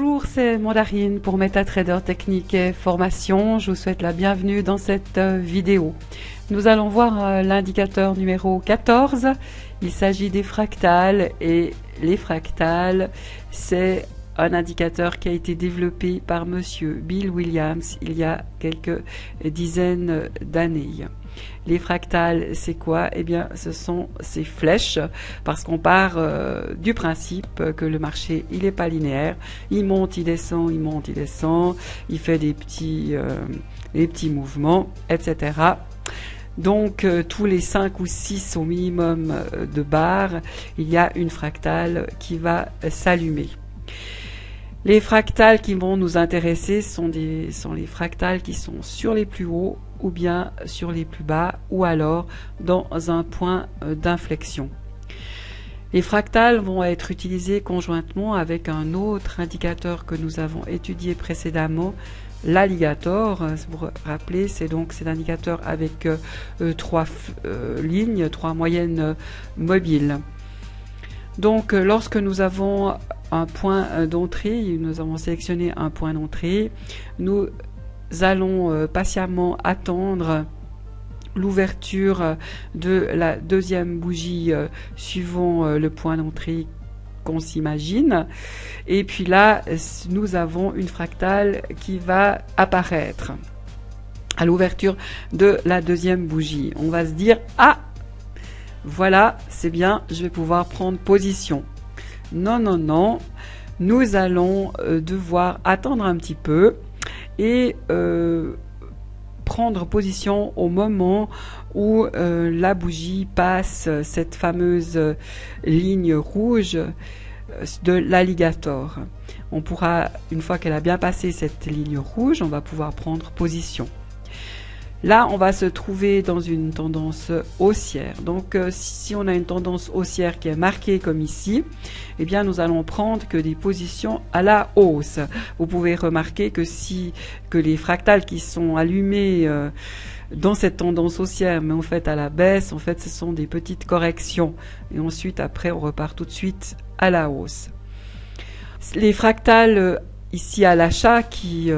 Bonjour, c'est Mandarine pour MetaTrader Technique et Formation. Je vous souhaite la bienvenue dans cette vidéo. Nous allons voir l'indicateur numéro 14. Il s'agit des fractales et les fractales, c'est un indicateur qui a été développé par monsieur Bill Williams il y a quelques dizaines d'années. Les fractales, c'est quoi? Eh bien, ce sont ces flèches, parce qu'on part du principe que le marché, il n'est pas linéaire. Il monte, il descend, il monte, il descend, il fait des petits mouvements, etc. Donc, tous les 5 ou 6 au minimum de barres, il y a une fractale qui va s'allumer. Les fractales qui vont nous intéresser sont les fractales qui sont sur les plus hauts ou bien sur les plus bas ou alors dans un point d'inflexion. Les fractales vont être utilisées conjointement avec un autre indicateur que nous avons étudié précédemment, l'alligator. Vous vous rappelez, c'est donc cet indicateur avec 3 lignes, 3 moyennes mobiles. Donc lorsque nous avons un point d'entrée, nous avons sélectionné un point d'entrée, nous allons patiemment attendre l'ouverture de la deuxième bougie suivant le point d'entrée qu'on s'imagine. Et puis là, nous avons une fractale qui va apparaître à l'ouverture de la deuxième bougie. On va se dire, ah, voilà, c'est bien, je vais pouvoir prendre position. Non, non, non, nous allons devoir attendre un petit peu et prendre position au moment où la bougie passe cette fameuse ligne rouge de l'alligator. On pourra, une fois qu'elle a bien passé cette ligne rouge, on va pouvoir prendre position. Là, on va se trouver dans une tendance haussière. Donc, si on a une tendance haussière qui est marquée comme ici, eh bien, nous allons prendre que des positions à la hausse. Vous pouvez remarquer que que les fractales qui sont allumées dans cette tendance haussière, mais en fait à la baisse, en fait, ce sont des petites corrections. Et ensuite, après, on repart tout de suite à la hausse. Les fractales ici à l'achat qui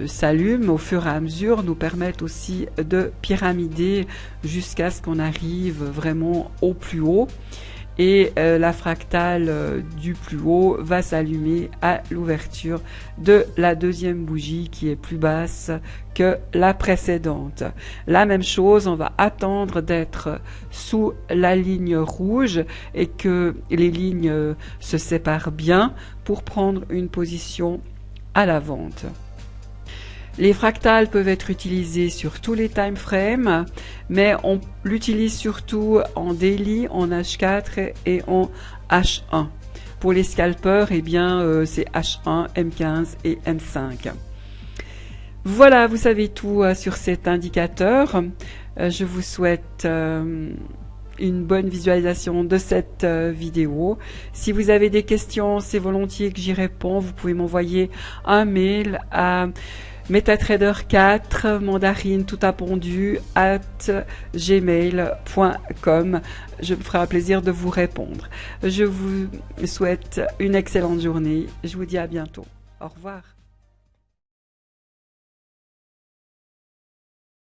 s'allument au fur et à mesure nous permettent aussi de pyramider jusqu'à ce qu'on arrive vraiment au plus haut. Et la fractale du plus haut va s'allumer à l'ouverture de la deuxième bougie qui est plus basse que la précédente. La même chose, on va attendre d'être sous la ligne rouge et que les lignes se séparent bien pour prendre une position à la vente. Les fractales peuvent être utilisées sur tous les time frames, mais on l'utilise surtout en daily, en H4 et en H1. Pour les scalpers, eh bien, c'est H1, M15 et M5. Voilà, vous savez tout sur cet indicateur. Je vous souhaite une bonne visualisation de cette vidéo. Si vous avez des questions, c'est volontiers que j'y réponds. Vous pouvez m'envoyer un mail à MetaTrader4 mandarine tout appendu @gmail.com. Je me ferai un plaisir de vous répondre. Je vous souhaite une excellente journée. Je vous dis à bientôt. Au revoir.